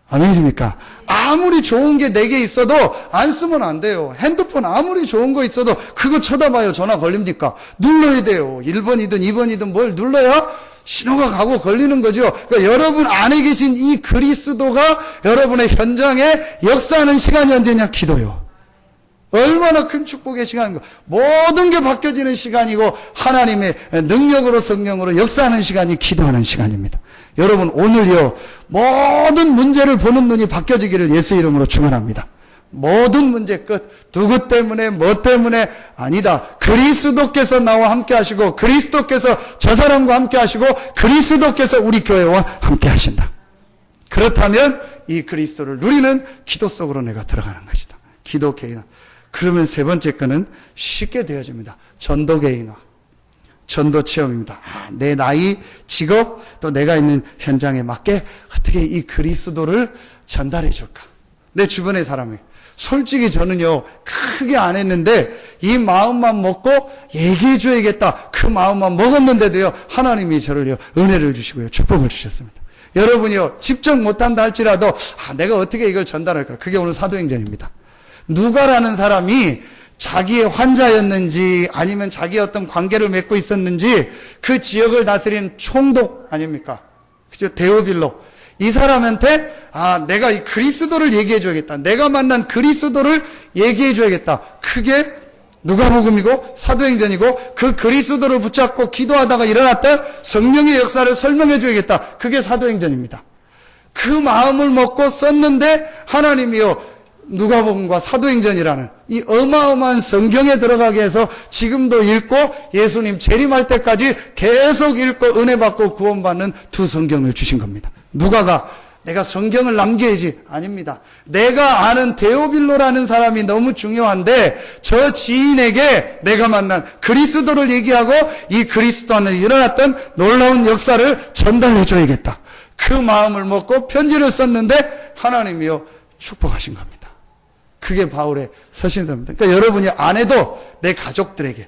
아멘입니까? 아무리 좋은 게 내게 있어도 안 쓰면 안 돼요. 핸드폰 아무리 좋은 거 있어도 그거 쳐다봐요. 전화 걸립니까? 눌러야 돼요. 1번이든 2번이든 뭘 눌러야 신호가 가고 걸리는 거죠. 그러니까 여러분 안에 계신 이 그리스도가 여러분의 현장에 역사하는 시간이 언제냐? 기도요. 얼마나 큰 축복의 시간인가. 모든 게 바뀌어지는 시간이고 하나님의 능력으로 성령으로 역사하는 시간이 기도하는 시간입니다. 여러분 오늘요, 모든 문제를 보는 눈이 바뀌어지기를 예수 이름으로 축원합니다. 모든 문제 끝. 누구 때문에 뭐 때문에 아니다. 그리스도께서 나와 함께 하시고, 그리스도께서 저 사람과 함께 하시고, 그리스도께서 우리 교회와 함께 하신다. 그렇다면 이 그리스도를 누리는 기도 속으로 내가 들어가는 것이다. 기도 개인화. 그러면 세 번째 거는 쉽게 되어집니다. 전도 개인화. 전도 체험입니다. 내 나이, 직업, 또 내가 있는 현장에 맞게 어떻게 이 그리스도를 전달해 줄까? 내 주변의 사람에게. 솔직히 저는요, 크게 안 했는데 이 마음만 먹고 얘기해 줘야겠다. 그 마음만 먹었는데도요, 하나님이 저를요, 은혜를 주시고요, 축복을 주셨습니다. 여러분이요, 직접 못한다 할지라도, 내가 어떻게 이걸 전달할까? 그게 오늘 사도행전입니다. 누가라는 사람이 자기의 환자였는지 아니면 자기의 어떤 관계를 맺고 있었는지 그 지역을 다스리는 총독 아닙니까? 그죠? 데오빌로. 이 사람한테 내가 이 그리스도를 얘기해 줘야겠다. 내가 만난 그리스도를 얘기해 줘야겠다. 그게 누가복음이고 사도행전이고 그 그리스도를 붙잡고 기도하다가 일어났던 성령의 역사를 설명해 줘야겠다. 그게 사도행전입니다. 그 마음을 먹고 썼는데 하나님이요, 누가복음과 사도행전이라는 이 어마어마한 성경에 들어가게 해서 지금도 읽고 예수님 재림할 때까지 계속 읽고 은혜 받고 구원받는 두 성경을 주신 겁니다. 누가가 내가 성경을 남겨야지. 아닙니다. 내가 아는 데오빌로라는 사람이 너무 중요한데 저 지인에게 내가 만난 그리스도를 얘기하고 이 그리스도 안에 일어났던 놀라운 역사를 전달해 줘야겠다. 그 마음을 먹고 편지를 썼는데 하나님이요, 축복하신 겁니다. 그게 바울의 서신서입니다. 그러니까 여러분이 안 해도 내 가족들에게,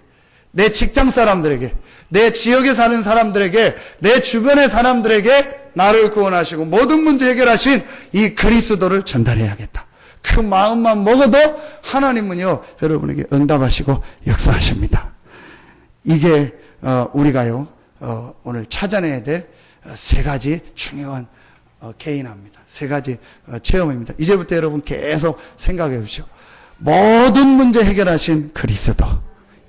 내 직장 사람들에게, 내 지역에 사는 사람들에게, 내 주변의 사람들에게 나를 구원하시고 모든 문제 해결하신 이 그리스도를 전달해야겠다. 그 마음만 먹어도 하나님은요, 여러분에게 응답하시고 역사하십니다. 이게 우리가요, 오늘 찾아내야 될 세 가지 중요한 개인합니다. 세 가지 체험입니다. 이제부터 여러분 계속 생각해 보십시오. 모든 문제 해결하신 그리스도,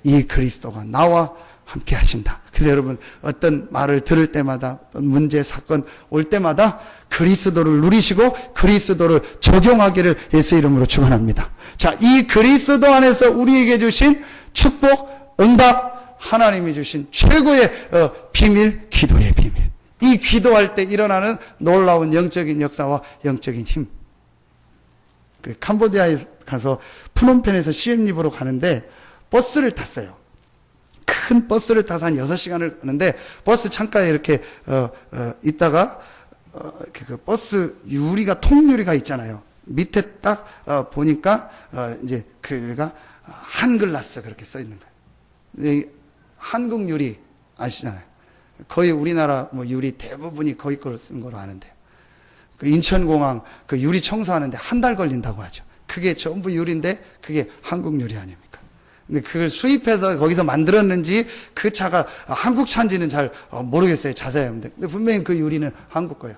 이 그리스도가 나와 함께 하신다. 그래서 여러분 어떤 말을 들을 때마다, 어떤 문제, 사건 올 때마다 그리스도를 누리시고 그리스도를 적용하기를 예수 이름으로 축원합니다. 자, 이 그리스도 안에서 우리에게 주신 축복, 응답, 하나님이 주신 최고의 비밀, 기도의 비밀. 이 기도할 때 일어나는 놀라운 영적인 역사와 영적인 힘. 그 캄보디아에 가서 푸놈펜에서 시엠립으로 가는데 버스를 탔어요. 큰 버스를 타서 한 6시간을 가는데 버스 창가에 이렇게 있다가 그 버스 유리가 통유리가 있잖아요. 밑에 딱 보니까 이제 그가 한글라스 그렇게 써 있는 거예요. 한국 유리 아시잖아요. 거의 우리나라 뭐 유리 대부분이 거의 걸 쓴 걸로 아는데요. 그 인천공항 그 유리 청소하는데 한 달 걸린다고 하죠. 그게 전부 유리인데 그게 한국 유리 아닙니까? 근데 그걸 수입해서 거기서 만들었는지 그 차가 한국 차인지는 잘 모르겠어요. 자세히 하면. 근데 분명히 그 유리는 한국 거예요.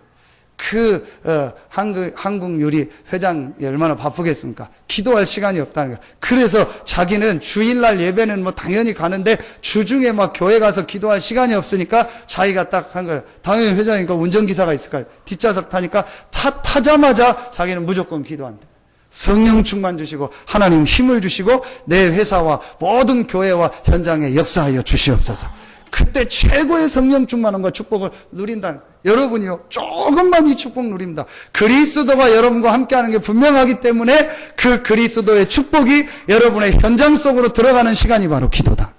한국 유리 회장이 얼마나 바쁘겠습니까? 기도할 시간이 없다는 거예요. 그래서 자기는 주일날 예배는 뭐 당연히 가는데 주중에 막 교회 가서 기도할 시간이 없으니까 자기가 딱 한 거예요. 당연히 회장이니까 운전기사가 있을까요? 뒷좌석 타니까 타자마자 자기는 무조건 기도한다. 성령 충만 주시고 하나님 힘을 주시고 내 회사와 모든 교회와 현장에 역사하여 주시옵소서. 그때 최고의 성령 충만함과 축복을 누린다는 거예요. 여러분이요, 조금만 이 축복 누립니다. 그리스도가 여러분과 함께하는 게 분명하기 때문에 그 그리스도의 축복이 여러분의 현장 속으로 들어가는 시간이 바로 기도다.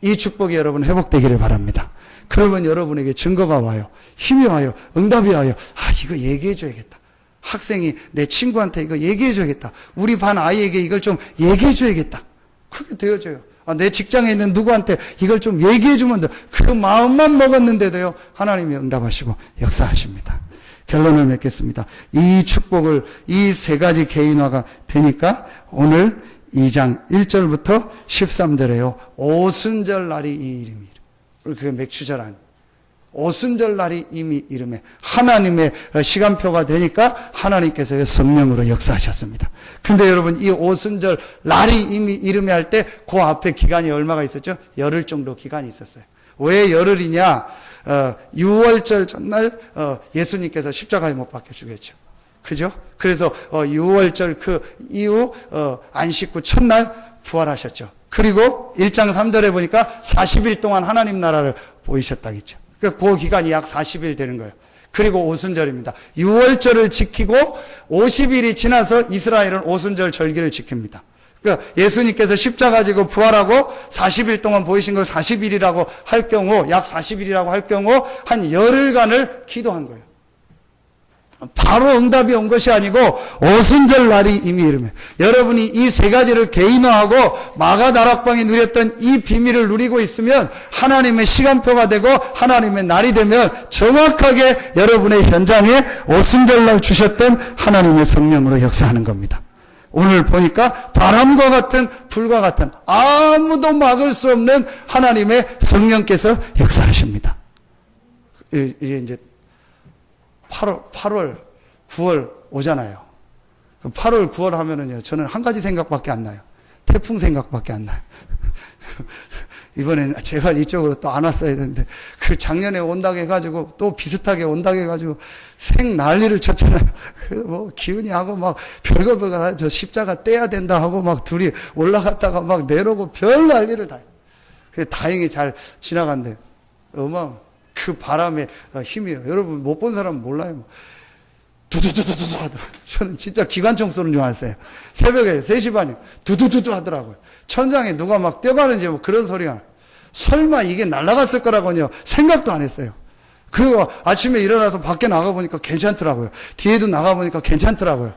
이 축복이 여러분 회복되기를 바랍니다. 그러면 여러분에게 증거가 와요. 힘이 와요. 응답이 와요. 이거 얘기해 줘야겠다. 학생이 내 친구한테 이거 얘기해 줘야겠다. 우리 반 아이에게 이걸 좀 얘기해 줘야겠다. 그렇게 되어져요. 내 직장에 있는 누구한테 이걸 좀 얘기해 주면 돼. 그 마음만 먹었는데도요, 하나님이 응답하시고 역사하십니다. 결론을 맺겠습니다. 이 축복을 이 세 가지 개인화가 되니까 오늘 2장 1절부터 13절에요. 오순절 날이 이 이름이. 그게 맥추절 아니에요. 오순절 날이 이미 이름에 하나님의 시간표가 되니까 하나님께서 성령으로 역사하셨습니다. 근데 여러분, 이 오순절 날이 이미 이름에 할 때 그 앞에 기간이 얼마가 있었죠? 열흘 정도 기간이 있었어요. 왜 열흘이냐? 6월절 전날 예수님께서 십자가에 못 박혀 죽였죠. 그죠? 그래서 6월절 그 이후 안식 후 첫날 부활하셨죠. 그리고 1장 3절에 보니까 40일 동안 하나님 나라를 보이셨다겠죠. 그 기간이 약 40일 되는 거예요. 그리고 오순절입니다. 6월절을 지키고 50일이 지나서 이스라엘은 오순절 절기를 지킵니다. 그러니까 예수님께서 십자가 지고 부활하고 40일 동안 보이신 걸 40일이라고 할 경우, 약 40일이라고 할 경우 한 열흘간을 기도한 거예요. 바로 응답이 온 것이 아니고 오순절 날이 이미 이르면 여러분이 이 세 가지를 개인화하고 마가다락방이 누렸던 이 비밀을 누리고 있으면 하나님의 시간표가 되고 하나님의 날이 되면 정확하게 여러분의 현장에 오순절 날 주셨던 하나님의 성령으로 역사하는 겁니다. 오늘 보니까 바람과 같은 불과 같은 아무도 막을 수 없는 하나님의 성령께서 역사하십니다. 이게 이제 8월, 9월 오잖아요. 8월, 9월 하면은요, 저는 한 가지 생각밖에 안 나요. 태풍 생각밖에 안 나요. 이번엔 제발 이쪽으로 또 안 왔어야 되는데, 그 작년에 온다고 해가지고, 또 비슷하게 온다고 해가지고, 생 난리를 쳤잖아요. 그래서 뭐, 기운이 하고 막, 별거 저 십자가 떼야 된다 하고 막 둘이 올라갔다가 막 내려오고 별 난리를 다 해요. 다행히 잘 지나간대요. 그 바람의 힘이에요. 여러분 못 본 사람은 몰라요. 뭐. 두두두두두 하더라고요. 저는 진짜 기관총 쏘는 줄 알았어요. 새벽에 3시 반에 두두두두 하더라고요. 천장에 누가 막 뛰어가는지 뭐 그런 소리가. 설마 이게 날아갔을 거라고요. 생각도 안 했어요. 그리고 아침에 일어나서 밖에 나가보니까 괜찮더라고요. 뒤에도 나가보니까 괜찮더라고요.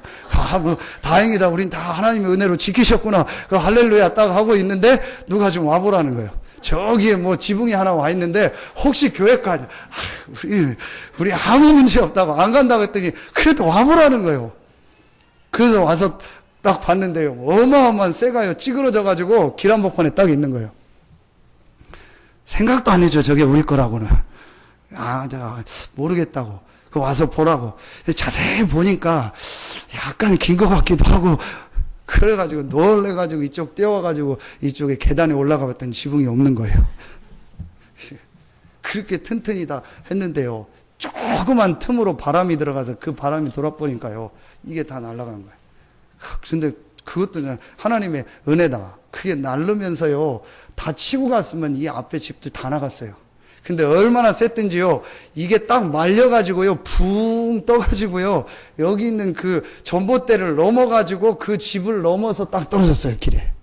뭐 다행이다. 우린 다 하나님의 은혜로 지키셨구나. 그 할렐루야 딱 하고 있는데 누가 좀 와보라는 거예요. 저기에 뭐 지붕이 하나 와 있는데 혹시 교회까지 우리 아무 문제 없다고 안 간다고 했더니 그래도 와보라는 거예요. 그래서 와서 딱 봤는데요, 어마어마한 새가요 찌그러져 가지고 길 한복판에 딱 있는 거예요. 생각도 안 해줘 저게 우리 거라고는. 모르겠다고. 그 와서 보라고. 자세히 보니까 약간 긴 것 같기도 하고. 그래가지고 놀래가지고 이쪽 뛰어와가지고 이쪽에 계단에 올라가 봤더니 지붕이 없는 거예요. 그렇게 튼튼히 다 했는데요, 조그만 틈으로 바람이 들어가서 그 바람이 돌아보니까요, 이게 다 날아간 거예요. 근데 그것도 하나님의 은혜다. 그게 날르면서요, 다 치고 갔으면 이 앞에 집들 다 나갔어요. 근데 얼마나 셌든지요, 이게 딱 말려가지고요, 붕 떠가지고요, 여기 있는 그 전봇대를 넘어가지고 그 집을 넘어서 딱 떨어졌어요, 길에.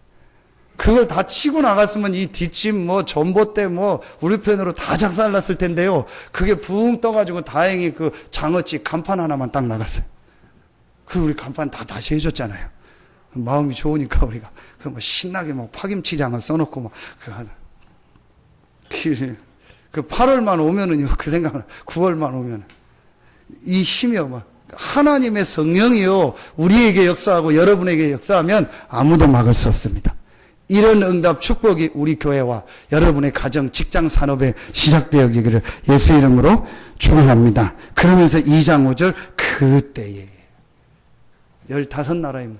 그걸 다 치고 나갔으면 이 뒷집 뭐 전봇대 뭐 우리 편으로 다 작살났을 텐데요, 그게 붕 떠가지고 다행히 그 장어집 간판 하나만 딱 나갔어요. 그 우리 간판 다 다시 해줬잖아요. 마음이 좋으니까 우리가. 그 뭐 신나게 막 파김치장을 써놓고 막 그 하나. 그 8월만 오면은요, 그 생각을, 9월만 오면, 이 힘이요, 막, 하나님의 성령이요, 우리에게 역사하고 여러분에게 역사하면 아무도 막을 수 없습니다. 이런 응답 축복이 우리 교회와 여러분의 가정, 직장, 산업에 시작되어지기를 예수 이름으로 축원합니다. 그러면서 2장 5절, 그때에. 15나라입니다.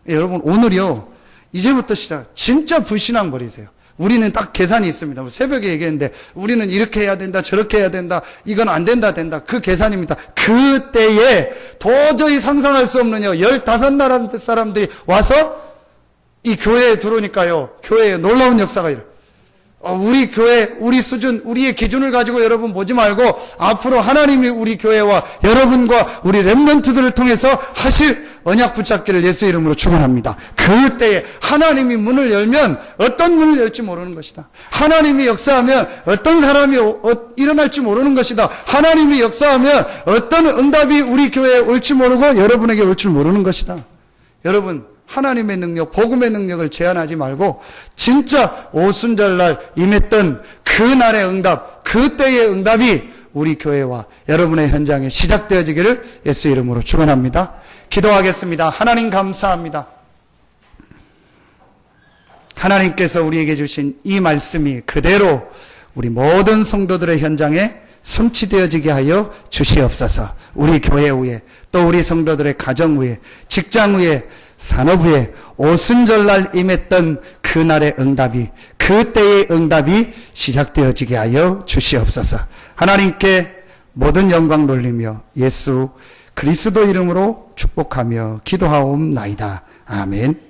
여러분, 오늘이요, 이제부터 시작, 진짜 불신앙 버리세요. 우리는 딱 계산이 있습니다. 새벽에 얘기했는데 우리는 이렇게 해야 된다, 저렇게 해야 된다, 이건 안 된다, 된다. 그 계산입니다. 그때에 도저히 상상할 수 없는 15나라 사람들이 와서 이 교회에 들어오니까요, 교회에 놀라운 역사가 일어나요. 우리 교회, 우리 수준, 우리의 기준을 가지고 여러분 보지 말고 앞으로 하나님이 우리 교회와 여러분과 우리 렘넌트들을 통해서 하실 언약 붙잡기를 예수 이름으로 축원합니다. 그때에 하나님이 문을 열면 어떤 문을 열지 모르는 것이다. 하나님이 역사하면 어떤 사람이 일어날지 모르는 것이다. 하나님이 역사하면 어떤 응답이 우리 교회에 올지 모르고 여러분에게 올 줄 모르는 것이다. 여러분, 하나님의 능력, 복음의 능력을 제한하지 말고 진짜 오순절날 임했던 그날의 응답, 그때의 응답이 우리 교회와 여러분의 현장에 시작되어지기를 예수 이름으로 축원합니다. 기도하겠습니다. 하나님 감사합니다. 하나님께서 우리에게 주신 이 말씀이 그대로 우리 모든 성도들의 현장에 성취되어지게 하여 주시옵소서. 우리 교회 위에, 또 우리 성도들의 가정 위에, 직장 위에, 산업 위에 오순절날 임했던 그날의 응답이, 그때의 응답이 시작되어지게 하여 주시옵소서. 하나님께 모든 영광 돌리며 예수 그리스도 이름으로 축복하며 기도하옵나이다. 아멘.